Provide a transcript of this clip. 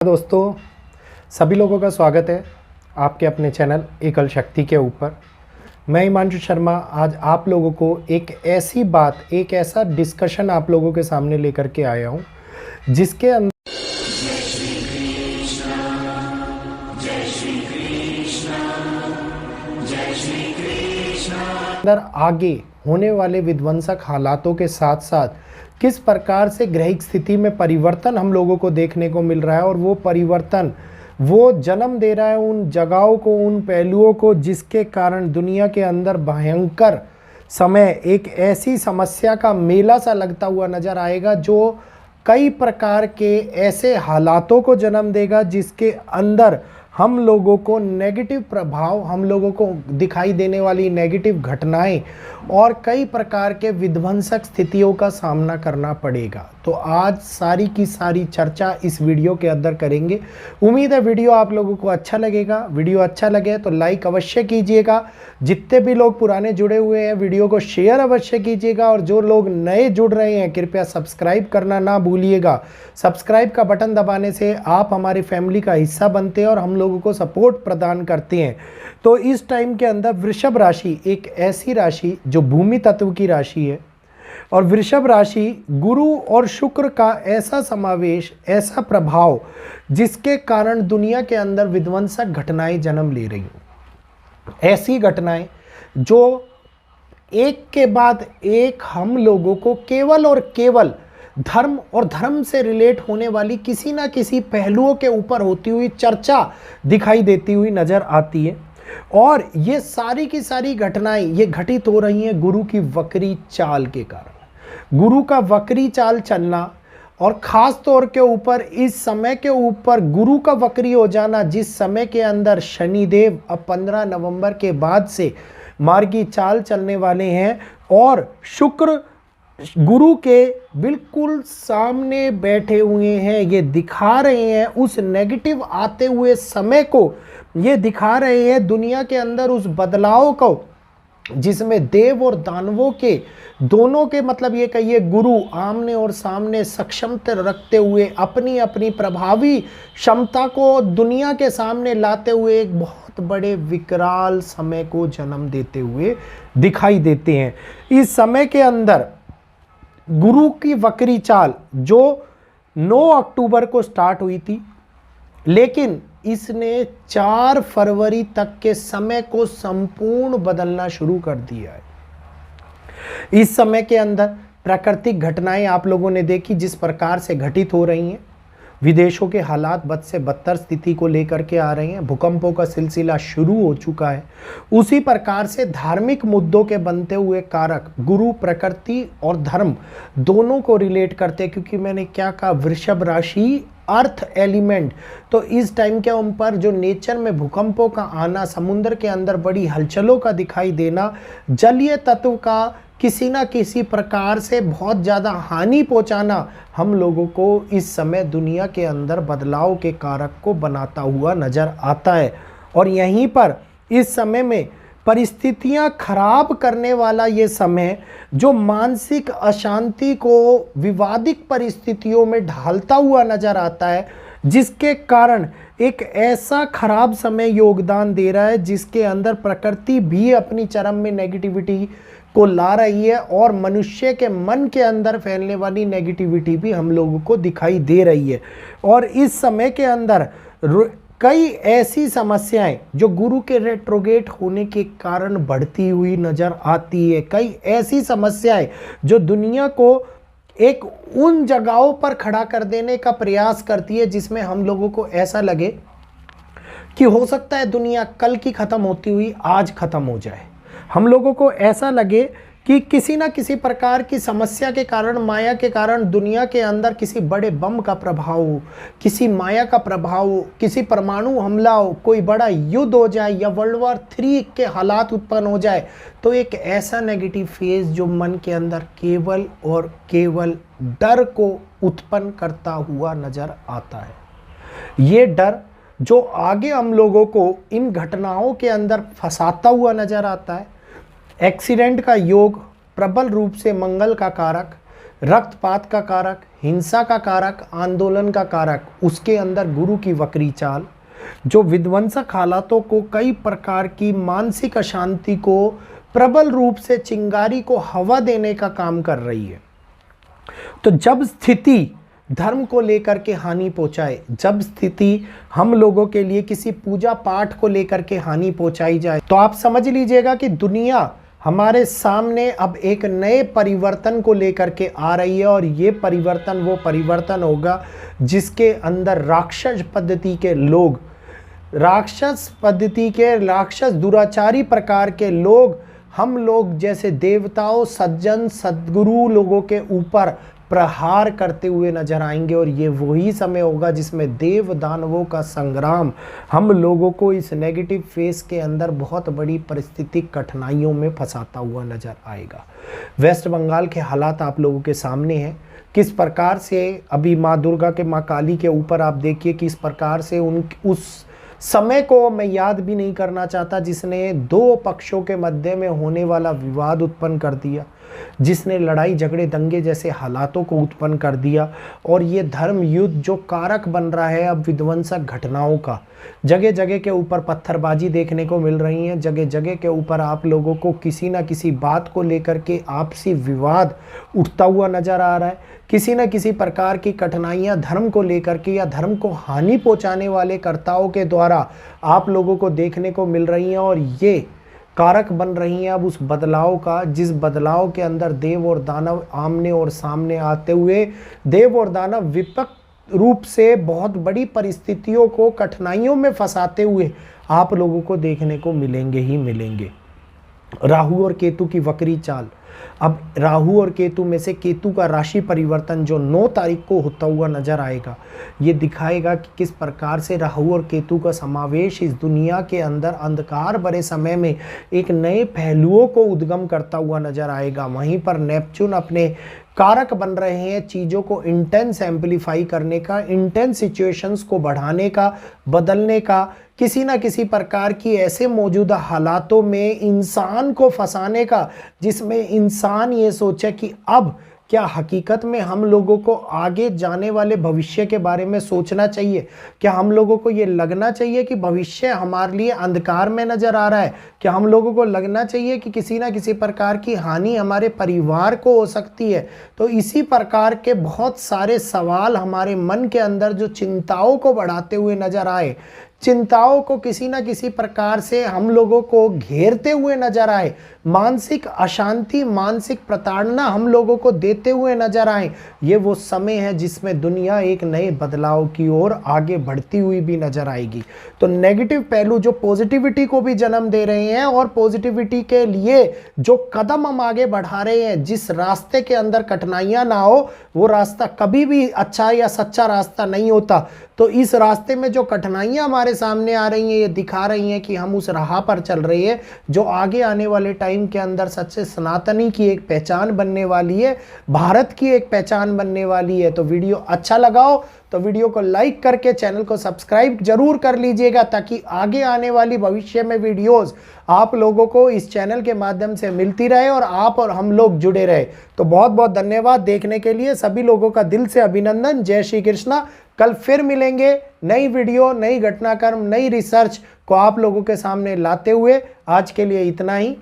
दोस्तों, सभी लोगों का स्वागत है आपके अपने चैनल एकल शक्ति के ऊपर। मैं हिमांशु शर्मा आज आप लोगों को एक ऐसा डिस्कशन आप लोगों के सामने लेकर के आया हूं जिसके अंदर आगे होने वाले विध्वंसक हालातों के साथ साथ किस प्रकार से ग्रहिक स्थिति में परिवर्तन हम लोगों को देखने को मिल रहा है और वो परिवर्तन वो जन्म दे रहा है उन जगहों को, उन पहलुओं को जिसके कारण दुनिया के अंदर भयंकर समय एक ऐसी समस्या का मेला सा लगता हुआ नजर आएगा जो कई प्रकार के ऐसे हालातों को जन्म देगा जिसके अंदर हम लोगों को नेगेटिव प्रभाव, हम लोगों को दिखाई देने वाली नेगेटिव घटनाएं और कई प्रकार के विध्वंसक स्थितियों का सामना करना पड़ेगा। तो आज सारी की सारी चर्चा इस वीडियो के अंदर करेंगे। उम्मीद है वीडियो आप लोगों को अच्छा लगेगा। वीडियो अच्छा लगे तो लाइक अवश्य कीजिएगा। जितने भी लोग पुराने जुड़े हुए हैं वीडियो को शेयर अवश्य कीजिएगा और जो लोग नए जुड़ रहे हैं कृपया सब्सक्राइब करना ना भूलिएगा। सब्सक्राइब का बटन दबाने से आप हमारी फैमिली का हिस्सा बनते हैं और हम लोगों को सपोर्ट प्रदान करते हैं। तो इस टाइम के अंदर वृषभ राशि एक ऐसी राशि जो भूमि तत्व की राशि है और वृषभ राशि गुरु और शुक्र का ऐसा समावेश, ऐसा प्रभाव जिसके कारण दुनिया के अंदर विध्वंसक घटनाएं जन्म ले रही हैं। ऐसी घटनाएं जो एक के बाद एक हम लोगों को केवल और केवल धर्म और धर्म से रिलेट होने वाली किसी ना किसी पहलुओं के ऊपर होती हुई चर्चा दिखाई देती हुई नजर आती है। और ये सारी की सारी घटनाएं ये घटित हो रही हैं गुरु की वक्री चाल के कारण। गुरु का वक्री चाल चलना और ख़ास तौर के ऊपर इस समय के ऊपर गुरु का वक्री हो जाना, जिस समय के अंदर शनिदेव अब 15 नवंबर के बाद से मार्गी चाल चलने वाले हैं और शुक्र गुरु के बिल्कुल सामने बैठे हुए हैं। ये दिखा रहे हैं उस नेगेटिव आते हुए समय को, ये दिखा रहे हैं दुनिया के अंदर उस बदलाव को जिसमें देव और दानवों के दोनों के मतलब ये कहिए गुरु आमने और सामने सक्षमता रखते हुए अपनी अपनी प्रभावी क्षमता को दुनिया के सामने लाते हुए एक बहुत बड़े विकराल समय को जन्म देते हुए दिखाई देते हैं। इस समय के अंदर गुरु की वक्री चाल जो 9 अक्टूबर को स्टार्ट हुई थी, लेकिन इसने 4 फरवरी तक के समय को संपूर्ण बदलना शुरू कर दिया है। इस समय के अंदर प्राकृतिक घटनाएं आप लोगों ने देखी जिस प्रकार से घटित हो रही हैं। विदेशों के हालात बद से बदतर स्थिति को लेकर के आ रहे हैं। भूकंपों का सिलसिला शुरू हो चुका है। उसी प्रकार से धार्मिक मुद्दों के बनते हुए कारक गुरु प्रकृति और धर्म दोनों को रिलेट करते हैं, क्योंकि मैंने क्या कहा वृषभ राशि अर्थ एलिमेंट। तो इस टाइम के ऊपर जो नेचर में भूकंपों का आना, समुद्र के अंदर बड़ी हलचलों का दिखाई देना, जलीय तत्व का किसी ना किसी प्रकार से बहुत ज़्यादा हानि पहुंचाना हम लोगों को इस समय दुनिया के अंदर बदलाव के कारक को बनाता हुआ नज़र आता है। और यहीं पर इस समय में परिस्थितियां खराब करने वाला ये समय जो मानसिक अशांति को विवादित परिस्थितियों में ढालता हुआ नज़र आता है, जिसके कारण एक ऐसा खराब समय योगदान दे रहा है जिसके अंदर प्रकृति भी अपनी चरम में नेगेटिविटी को ला रही है और मनुष्य के मन के अंदर फैलने वाली नेगेटिविटी भी हम लोगों को दिखाई दे रही है। और इस समय के अंदर कई ऐसी समस्याएं जो गुरु के रेट्रोगेट होने के कारण बढ़ती हुई नजर आती है। कई ऐसी समस्याएं जो दुनिया को एक उन जगहों पर खड़ा कर देने का प्रयास करती है जिसमें हम लोगों को ऐसा लगे कि हो सकता है दुनिया कल की ख़त्म होती हुई आज ख़त्म हो जाए। हम लोगों को ऐसा लगे कि किसी ना किसी प्रकार की समस्या के कारण, माया के कारण दुनिया के अंदर किसी बड़े बम का प्रभाव हो, किसी माया का प्रभाव हो, किसी परमाणु हमला हो, कोई बड़ा युद्ध हो जाए या वर्ल्ड वॉर 3 के हालात उत्पन्न हो जाए। तो एक ऐसा नेगेटिव फेज जो मन के अंदर केवल और केवल डर को उत्पन्न करता हुआ नज़र आता है। ये डर जो आगे हम लोगों को इन घटनाओं के अंदर फंसाता हुआ नज़र आता है। एक्सीडेंट का योग, प्रबल रूप से मंगल का कारक, रक्तपात का कारक, हिंसा का कारक, आंदोलन का कारक, उसके अंदर गुरु की वक्री चाल जो विध्वंसक हालातों को, कई प्रकार की मानसिक अशांति को, प्रबल रूप से चिंगारी को हवा देने का काम कर रही है। तो जब स्थिति धर्म को लेकर के हानि पहुंचाए, जब स्थिति हम लोगों के लिए किसी पूजा पाठ को लेकर के हानि पहुंचाई जाए, तो आप समझ लीजिएगा कि दुनिया हमारे सामने अब एक नए परिवर्तन को लेकर के आ रही है। और ये परिवर्तन वो परिवर्तन होगा जिसके अंदर राक्षस पद्धति के लोग, राक्षस दुराचारी प्रकार के लोग, हम लोग जैसे देवताओं, सज्जन, सद्गुरु लोगों के ऊपर प्रहार करते हुए नजर आएंगे। और ये वही समय होगा जिसमें देव दानवों का संग्राम हम लोगों को इस नेगेटिव फेस के अंदर बहुत बड़ी परिस्थितिक कठिनाइयों में फंसाता हुआ नजर आएगा। वेस्ट बंगाल के हालात आप लोगों के सामने हैं, किस प्रकार से अभी माँ दुर्गा के, माँ काली के ऊपर आप देखिए किस प्रकार से उस समय को मैं याद भी नहीं करना चाहता जिसने दो पक्षों के मध्य में होने वाला विवाद उत्पन्न कर दिया, जिसने लड़ाई झगड़े दंगे जैसे हालातों को उत्पन्न कर दिया। और ये धर्म युद्ध जो कारक बन रहा है अब विध्वंसक घटनाओं का, जगह जगह के ऊपर पत्थरबाजी देखने को मिल रही है, जगह जगह के ऊपर आप लोगों को किसी ना किसी बात को लेकर के आपसी विवाद उठता हुआ नजर आ रहा है। किसी न किसी प्रकार की कठिनाइयां धर्म को लेकर के या धर्म को हानि पहुंचाने वाले कर्ताओं के द्वारा आप लोगों को देखने को मिल रही हैं। और ये कारक बन रही हैं अब उस बदलाव का, जिस बदलाव के अंदर देव और दानव आमने और सामने आते हुए, देव और दानव विपक्ष रूप से बहुत बड़ी परिस्थितियों को, कठिनाइयों में फंसाते हुए आप लोगों को देखने को मिलेंगे ही मिलेंगे। राहु और केतु की वक्री चाल, अब राहु और केतु में से केतु का राशि परिवर्तन जो 9 तारीख को होता हुआ नजर आएगा, ये दिखाएगा कि किस प्रकार से राहु और केतु का समावेश इस दुनिया के अंदर अंधकार भरे समय में एक नए पहलुओं को उद्गम करता हुआ नजर आएगा। वहीं पर नेपच्यून अपने कारक बन रहे हैं चीज़ों को इंटेंस एम्पलीफाई करने का, इंटेंस सिचुएशंस को बढ़ाने का, बदलने का, किसी ना किसी प्रकार की ऐसे मौजूदा हालातों में इंसान को फंसाने का जिसमें इंसान ये सोचे कि अब क्या हकीकत में हम लोगों को आगे जाने वाले भविष्य के बारे में सोचना चाहिए? क्या हम लोगों को ये लगना चाहिए कि भविष्य हमारे लिए अंधकार में नज़र आ रहा है? क्या हम लोगों को लगना चाहिए कि किसी ना किसी प्रकार की हानि हमारे परिवार को हो सकती है? तो इसी प्रकार के बहुत सारे सवाल हमारे मन के अंदर जो चिंताओं को बढ़ाते हुए नज़र आए, चिंताओं को किसी न किसी प्रकार से हम लोगों को घेरते हुए नजर आए, मानसिक अशांति, मानसिक प्रताड़ना हम लोगों को देते हुए नजर आए, ये वो समय है जिसमें दुनिया एक नए बदलाव की ओर आगे बढ़ती हुई भी नजर आएगी। तो नेगेटिव पहलू जो पॉजिटिविटी को भी जन्म दे रहे हैं और पॉजिटिविटी के लिए जो कदम हम आगे बढ़ा रहे हैं, जिस रास्ते के अंदर कठिनाइयां ना हो वो रास्ता कभी भी अच्छा या सच्चा रास्ता नहीं होता। तो इस रास्ते में जो कठिनाइयां हमारे सामने आ रही हैं ये दिखा रही हैं कि हम उस राह पर चल रहे हैं जो आगे आने वाले टाइम के अंदर सच्चे सनातनी की एक पहचान बनने वाली है, भारत की एक पहचान बनने वाली है। तो वीडियो अच्छा लगा हो तो वीडियो को लाइक करके चैनल को सब्सक्राइब जरूर कर लीजिएगा ताकि आगे आने वाली भविष्य में वीडियोस आप लोगों को इस चैनल के माध्यम से मिलती रहे और आप और हम लोग जुड़े रहे। तो बहुत बहुत धन्यवाद देखने के लिए, सभी लोगों का दिल से अभिनंदन। जय श्री कृष्णा। कल फिर मिलेंगे नई वीडियो, नई घटनाक्रम, नई रिसर्च को आप लोगों के सामने लाते हुए। आज के लिए इतना ही।